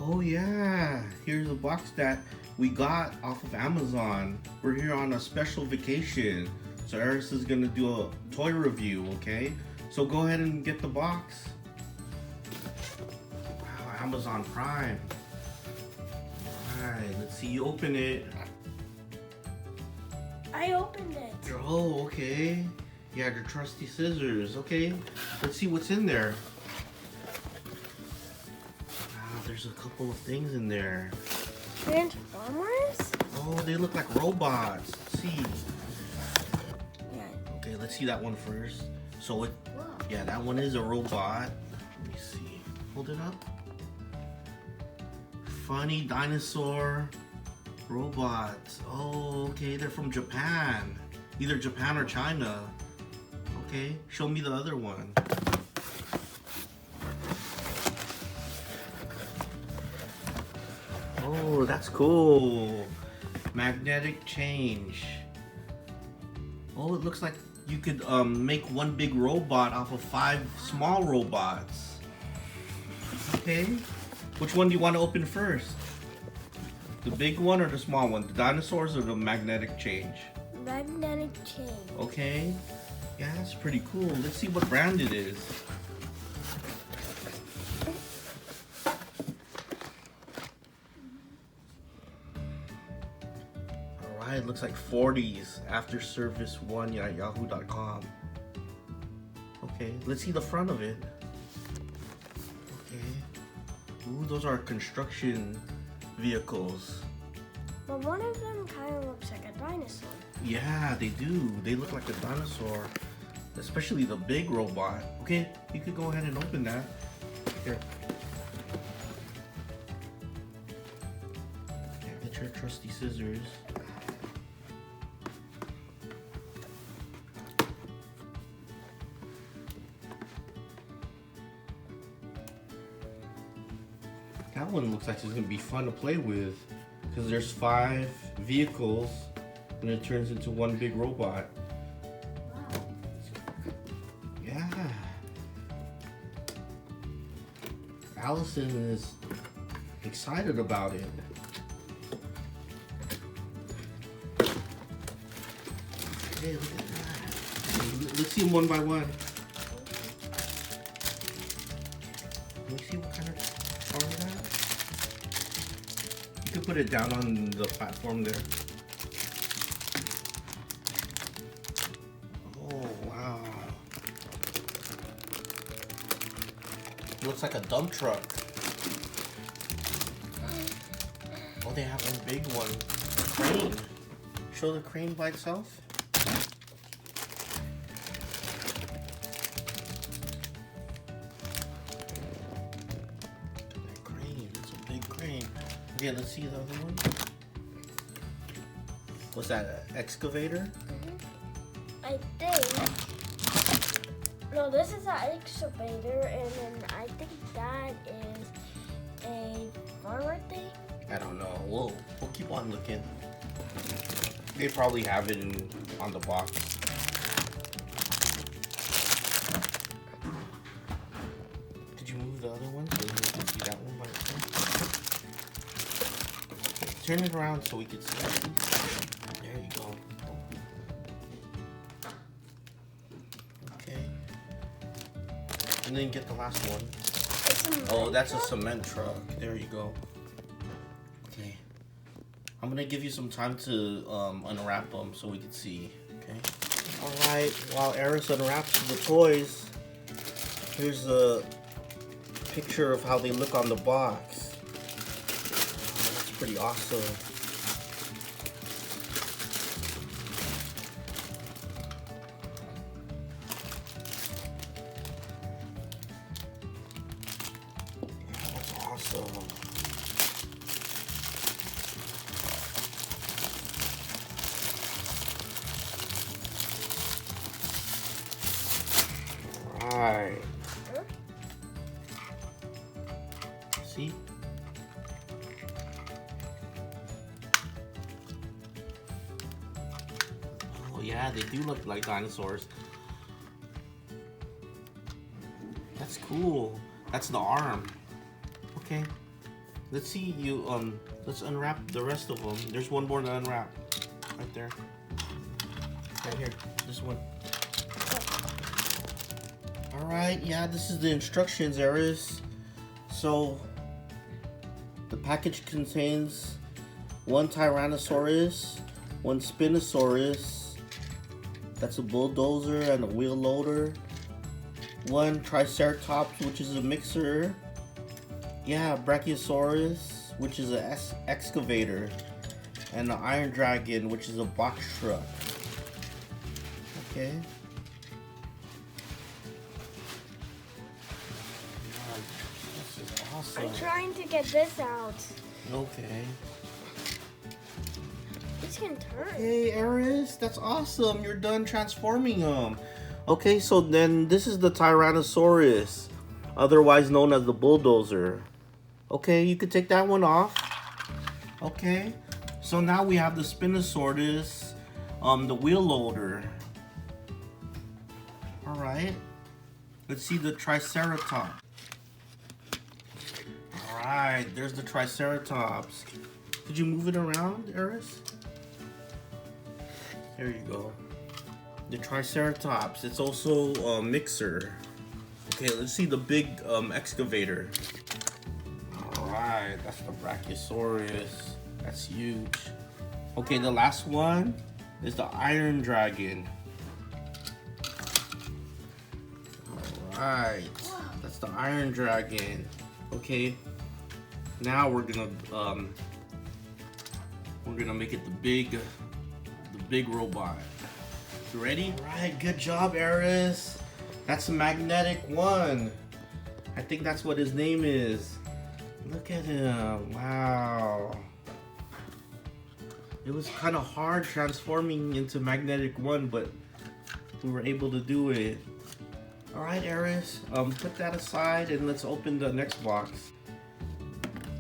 Oh yeah, here's a box that we got off of Amazon. We're here on a special vacation. So Aaris is gonna do a toy review, okay? So go ahead and get the box. Wow, Amazon Prime. Alright, let's see you open it. I opened it. Oh, okay. Yeah, your trusty scissors. Okay, let's see what's in there. Wow, there's a couple of things in there. Transformers? Oh, they look like robots. Let's see. Yeah. Okay, let's see that one first. So it, Whoa. yeah, that one is a robot. Let me see. Hold it up. Funny dinosaur robots. Oh, okay, they're from Japan. Either Japan or China. Okay, show me the other one. Oh, that's cool. Magnetic change. Oh, it looks like you could make one big robot off of 5 small robots. Okay, which one do you want to open first? The big one or the small one? The dinosaurs or the magnetic change? Magnetic change. Okay, yeah, that's pretty cool. Let's see what brand it is. Alright, it looks like 40s after service 1 at yahoo.com. Okay, let's see the front of it. Okay. Ooh, those are construction vehicles. But one of them kind of looks like a dinosaur. Yeah, they do. They look like a dinosaur. Especially the big robot. Okay, you could go ahead and open that. Here. Yeah, get your trusty scissors. That one looks like it's gonna be fun to play with because there's 5 vehicles and it turns into one big robot. Yeah. Allison is excited about it. Hey, look at that. Let's see them one by one. Let me see what kind of car that is. You can put it down on the platform there. Oh, wow. Looks like a dump truck. Oh, they have one big one. Crane. Show the crane by itself. That crane, that's a big crane. Okay, let's see the other one. What's that, an excavator? I think. No, this is an excavator, and then I think that is a farmer thing. I don't know. We'll keep on looking. They probably have it on the box. Did you move the other one so you can see that one by itself? Turn it around so we can see it. There you go. Okay. And then get the last one. Oh, that's a cement truck. There you go. Okay. I'm gonna give you some time to unwrap them so we can see. Okay. All right. While Aaris unwraps the toys, here's a picture of how they look on the box. Oh, that's pretty awesome. Yeah, that's awesome. Right. See? Oh yeah, they do look like dinosaurs. That's cool. That's the arm. Okay. Let's see let's unwrap the rest of them. There's one more to unwrap. Right there. Right here. This one. Alright, yeah, this is the instructions, Aaris. So the package contains one Tyrannosaurus, one Spinosaurus, that's a bulldozer and a wheel loader, one Triceratops, which is a mixer, yeah, Brachiosaurus, which is an excavator, and the Iron Dragon, which is a box truck. Okay. God, this is awesome. I'm trying to get this out. Okay. It's gonna turn. Hey, Aaris, that's awesome. You're done transforming them. Okay, so then this is the Tyrannosaurus, otherwise known as the bulldozer. Okay, you could take that one off. Okay, so now we have the Spinosaurus, the wheel loader. All right, let's see the Triceratops. All right, there's the Triceratops. Could you move it around, Aaris? There you go. The Triceratops. It's also a mixer. Okay, let's see the big excavator. Alright, that's the Brachiosaurus. That's huge. Okay, the last one is the Iron Dragon. Alright, that's the Iron Dragon. Okay, now we're gonna make it the big robot. You ready? Alright, good job, Aaris. That's a magnetic one. I think that's what his name is. Look at him. Wow. It was kind of hard transforming into magnetic one, but we were able to do it. Alright, Aaris. Put that aside and let's open the next box.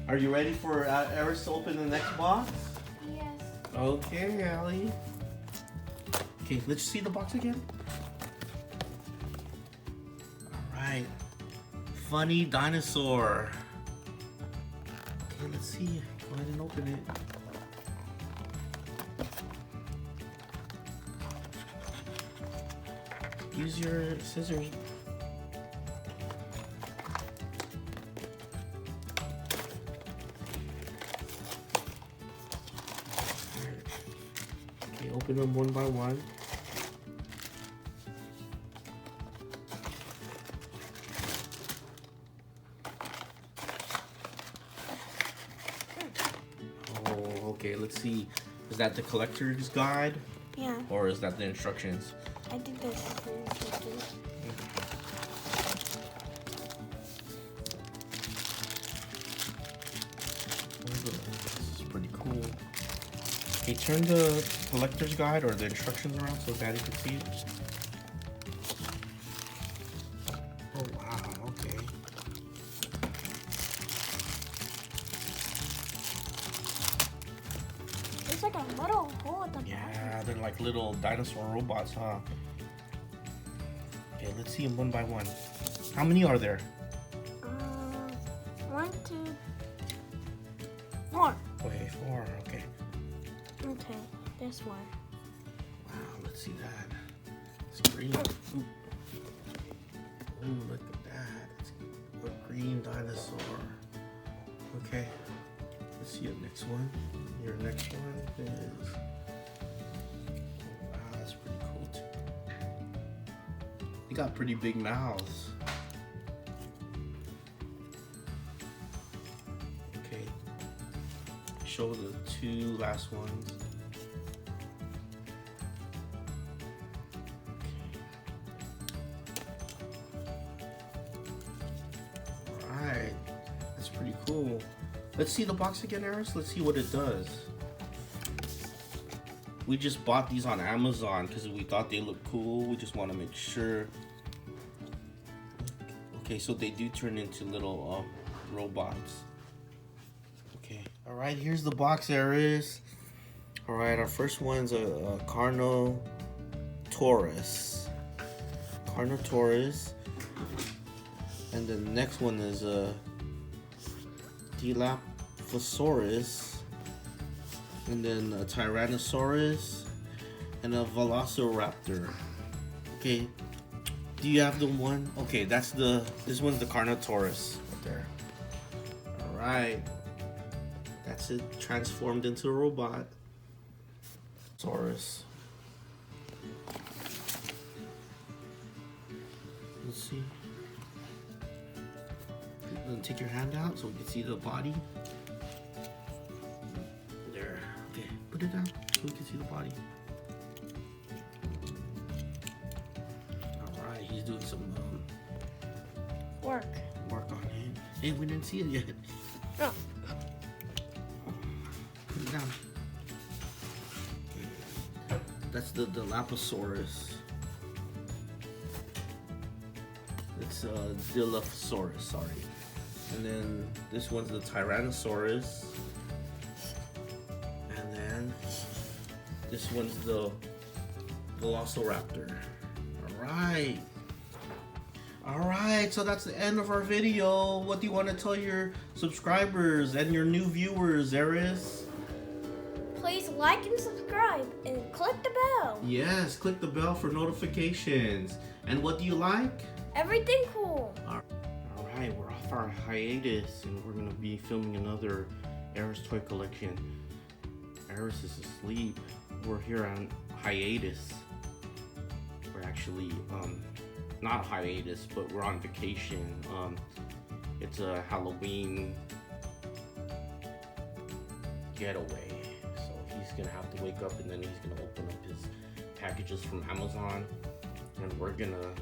Are you ready for Aaris to open the next box? Yes. Okay, Allie. Okay, let's see the box again. Alright. Funny Dinosaur. Okay, let's see. Go ahead and open it. Use your scissors. Okay, open them one by one. Oh, okay, let's see. Is that the collector's guide? Yeah. Or is that the instructions? I think that's the instructions. This is pretty cool. Okay, turn the collector's guide or the instructions around so Daddy can see it. Oh wow, okay. It's like a little hole at the bottom. Yeah, they're like little dinosaur robots, huh? Okay, let's see them one by one. How many are there? 1, 2, 4. Okay, 4, okay. Okay, this one. Wow, let's see that. It's green. Ooh. Ooh, look at that. It's a green dinosaur. Okay, let's see your next one. Your next one is... Wow, that's pretty cool too. They got pretty big mouths. Okay, show the 2 last ones. Alright, that's pretty cool. Let's see the box again, Aaris. Let's see what it does. We just bought these on Amazon because we thought they looked cool. We just want to make sure. Okay, so they do turn into little robots. Okay, all right, here's the box, Aaris. All right, our first one's a Carnotaurus. Carnotaurus. And the next one is a Dilophosaurus, and then a Tyrannosaurus, and a Velociraptor. Okay, do you have the one? Okay, this one's the Carnotaurus right there. All right, that's it, transformed into a robot. Saurus. Let's see. Take your hand out so we can see the body. There. Okay, put it down so we can see the body. Alright, he's doing some work on him. Hey, we didn't see it yet. Oh. Put it down. That's the Dilophosaurus. It's Dilophosaurus, sorry. And then this one's the Tyrannosaurus. And then this one's the Velociraptor. Alright. Alright, so that's the end of our video. What do you want to tell your subscribers and your new viewers, Aaris? Please like and subscribe and click the bell. Yes, click the bell for notifications. And what do you like? Everything cool. Alright, we're off our hiatus and we're going to be filming another Aaris toy collection. Aaris is asleep. We're here on hiatus. We're actually, not hiatus, but we're on vacation. It's a Halloween getaway. So he's going to have to wake up and then he's going to open up his packages from Amazon. And we're going to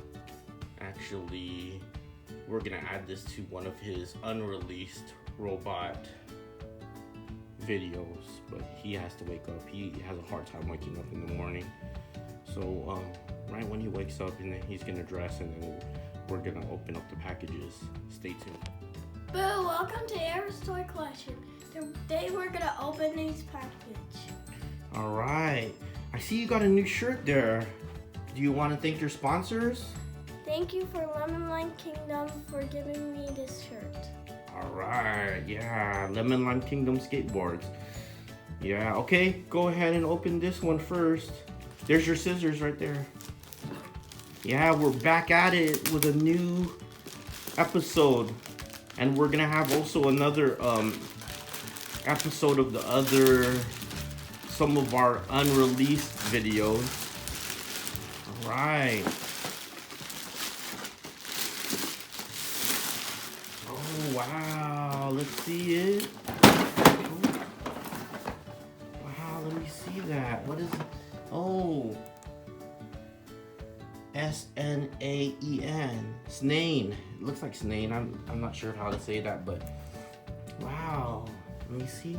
add this to one of his unreleased robot videos, but he has to wake up. He has a hard time waking up in the morning. So right when he wakes up, and then he's gonna dress, and then we're gonna open up the packages. Stay tuned. Boo, welcome to Aaris Toy Collection. Today we're gonna open these packages. All right, I see you got a new shirt there. Do you want to thank your sponsors? Thank you for Lemon Lime Kingdom for giving me this shirt. Alright, yeah, Lemon Lime Kingdom skateboards. Yeah, okay, go ahead and open this one first. There's your scissors right there. Yeah, we're back at it with a new episode. And we're gonna have also another episode of some of our unreleased videos. Alright. Wow, let's see it. Wow, let me see that. What is it? Oh. S-N-A-E-N. Snaen. It looks like Snaen. I'm not sure how to say that, but wow. Let me see.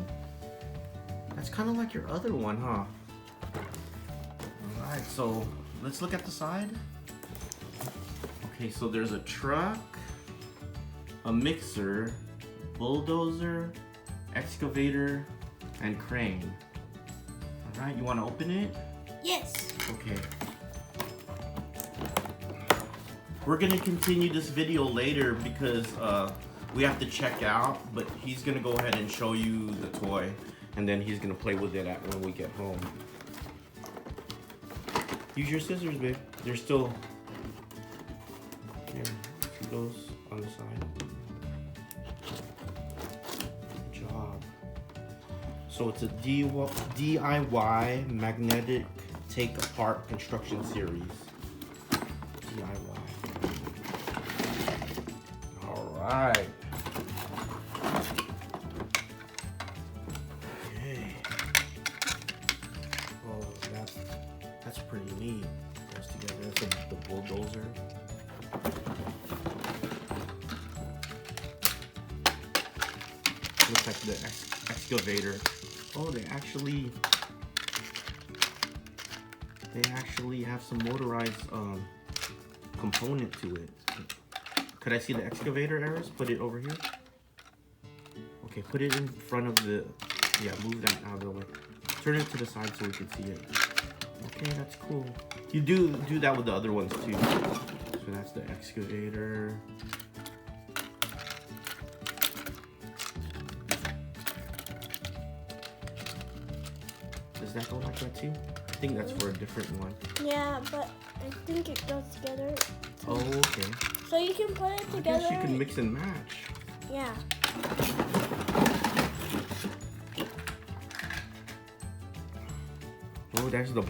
That's kind of like your other one, huh? Alright, so let's look at the side. Okay, so there's a truck, a mixer, bulldozer, excavator, and crane. Alright, you want to open it? Yes. Okay. We're going to continue this video later because we have to check out, but he's going to go ahead and show you the toy, and then he's going to play with it when we get home. Use your scissors, babe. They're still... Here, see those on the side? So it's a D.I.Y magnetic take apart construction series. D.I.Y. Alright. Okay. Oh, that's pretty neat. Goes together. It's the bulldozer. Looks like the excavator. Oh, they actually have some motorized component to it. Could I see the excavator, Aaris? Put it over here. Okay, put it in front of the. Yeah, move that out of the way. Turn it to the side so we can see it. Okay, that's cool. You do that with the other ones too. So that's the excavator. that go like that too? I think that's for a different one. Yeah, but I think it goes together. Oh, okay. So you can put it together. I guess you can mix and match. Yeah. Oh, that's the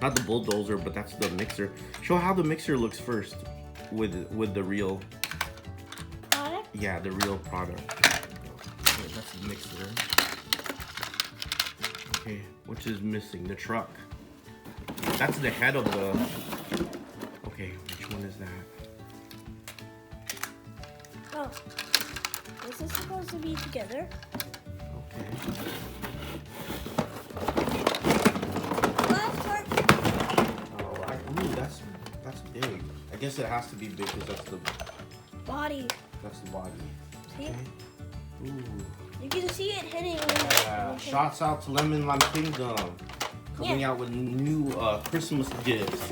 not the bulldozer, but that's the mixer. Show how the mixer looks first with the real product. Yeah, the real product. Okay, that's the mixer. Okay, which is missing? The truck. That's the head of the. Okay, which one is that? Oh, this is supposed to be together. Okay. Ooh, that's big. I guess it has to be big because that's the body. That's the body. See? Okay. Ooh. You can see it hitting. Yeah. Shouts out to Lemon Lime Kingdom. Coming out with new Christmas gifts.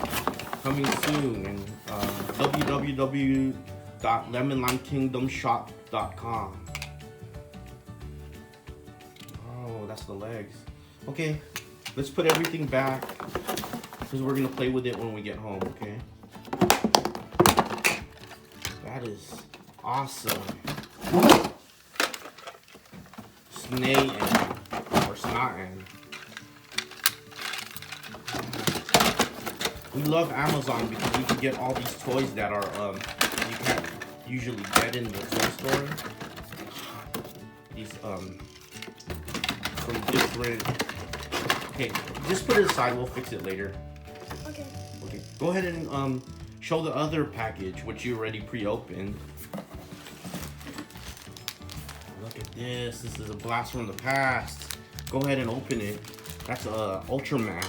Coming soon. And www.lemonlimekingdomshop.com. Oh, that's the legs. Okay. Let's put everything back. Because we're going to play with it when we get home, okay? That is awesome. Snaen or Snaen. We love Amazon because we can get all these toys that are you can't usually get in the toy store. These from different. Okay, just put it aside. We'll fix it later. Okay. Okay. Go ahead and show the other package, which you already pre-opened. Look at this. This is a blast from the past. Go ahead and open it. That's Ultraman.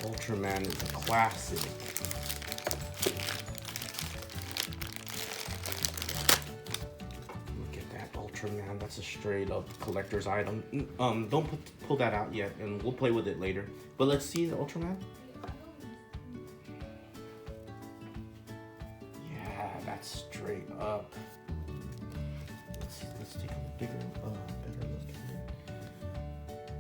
Ultraman is a classic. Look at that Ultraman. That's a straight up collector's item. Don't pull that out yet, and we'll play with it later. But let's see the Ultraman. Yeah, that's straight up. Let's take a bigger, better look at it.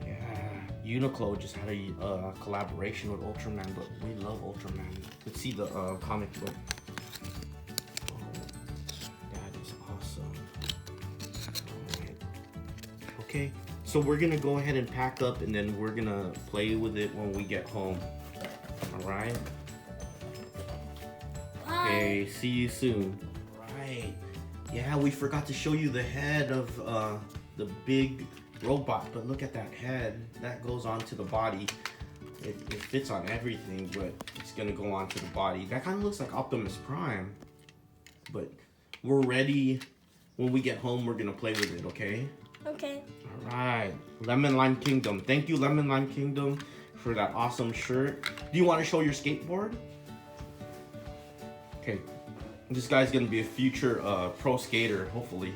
Yeah, Uniqlo just had a collaboration with Ultraman, but we love Ultraman. Let's see the comic book. Oh, that is awesome. Alright. Okay, so we're gonna go ahead and pack up, and then we're gonna play with it when we get home. Alright? Okay, see you soon. Right. Yeah, we forgot to show you the head of the big robot, but look at that head. That goes onto the body. It fits on everything, but it's gonna go onto the body. That kind of looks like Optimus Prime. But we're ready. When we get home, we're gonna play with it, okay? Okay. Alright. Lemon Lime Kingdom. Thank you, Lemon Lime Kingdom, for that awesome shirt. Do you want to show your skateboard? Okay, this guy's gonna be a future pro skater, hopefully.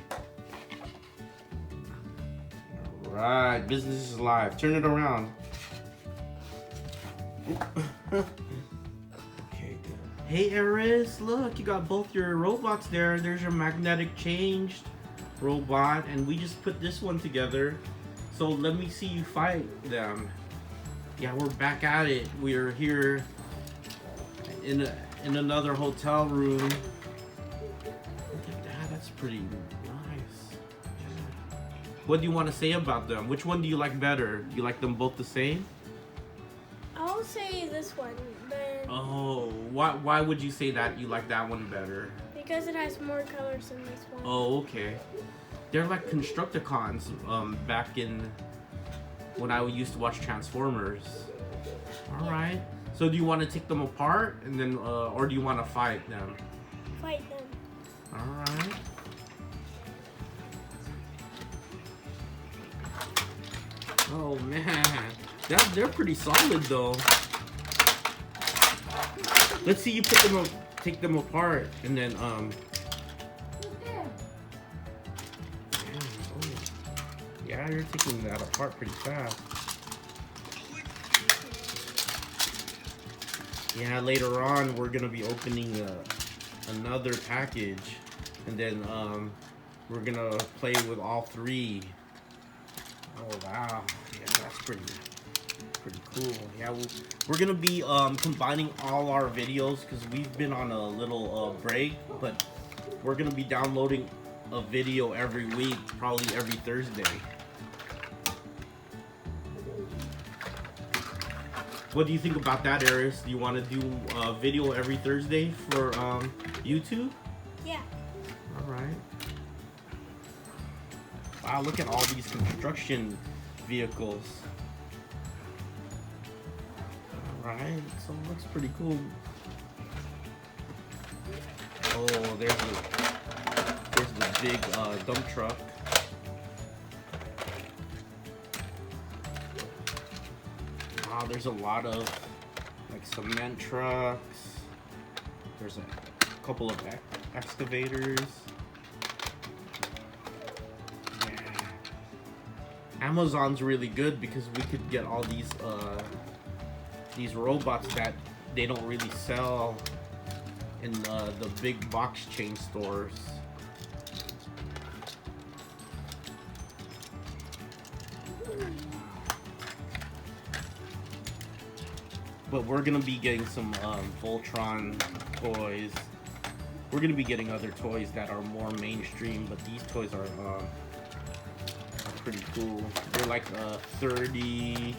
Alright, business is live. Turn it around. Okay, good. Hey Aaris, look, you got both your robots there. There's your magnetic changed robot, and we just put this one together. So let me see you fight them. Yeah, we're back at it. We're here in another hotel room. Look at that, that's pretty nice. What do you want to say about them? Which one do you like better? Do you like them both the same? I'll say this one, but Oh, why would you say that you like that one better? because it has more colors than this one. Oh, okay. They're like Constructicons back in when I used to watch Transformers. All right. So do you want to take them apart and then, or do you want to fight them? Fight them. All right. Oh man, they're pretty solid though. Let's see you take them apart and then yeah, you're taking that apart pretty fast. Yeah, later on we're gonna be opening another package, and then we're gonna play with all three. Oh wow, yeah, that's pretty cool. Yeah, we're gonna be combining all our videos because we've been on a little break, but we're gonna be downloading a video every week, probably every Thursday. What do you think about that, Aaris? Do you want to do a video every Thursday for YouTube? Yeah. All right. Wow, look at all these construction vehicles. All right, so it looks pretty cool. Oh, there's the big dump truck. Wow, there's a lot of like cement trucks. There's a couple of excavators. Yeah. Amazon's really good because we could get all these robots that they don't really sell in the big box chain stores. But we're gonna be getting some Voltron toys. We're gonna be getting other toys that are more mainstream, but these toys are pretty cool. They're like $30,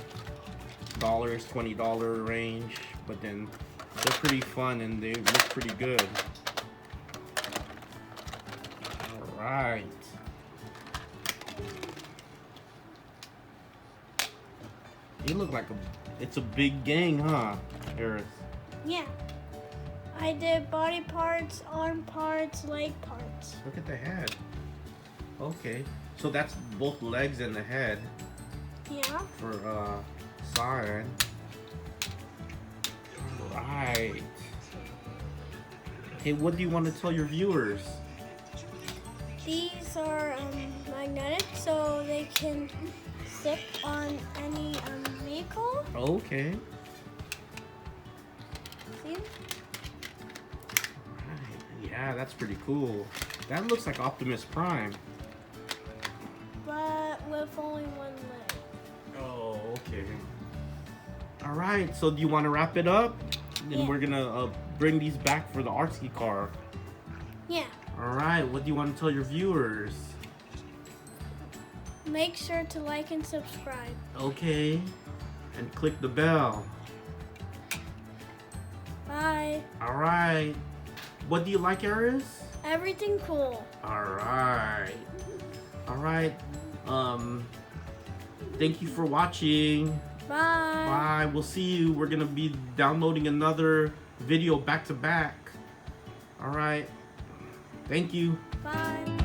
$20 range, but then they're pretty fun and they look pretty good. All right. You look like it's a big gang, huh, Aaris? Yeah. I did body parts, arm parts, leg parts. Look at the head. Okay, so that's both legs and the head. Yeah. For Snaen. Right. Hey, what do you want to tell your viewers? These are magnetic, so they can sit on any vehicle. Okay. See? Right. Yeah, that's pretty cool. That looks like Optimus Prime. But with only one leg. Oh, okay. All right. So, do you want to wrap it up? Then Yeah. we're gonna bring these back for the RC car. Yeah. All right. What do you want to tell your viewers? Make sure to like and subscribe. Okay. And click the bell. Bye. All right. What do you like, Aaris? Everything cool. All right. All right. Thank you for watching. Bye. Bye. We'll see you. We're gonna be downloading another video back to back. All right. Thank you. Bye.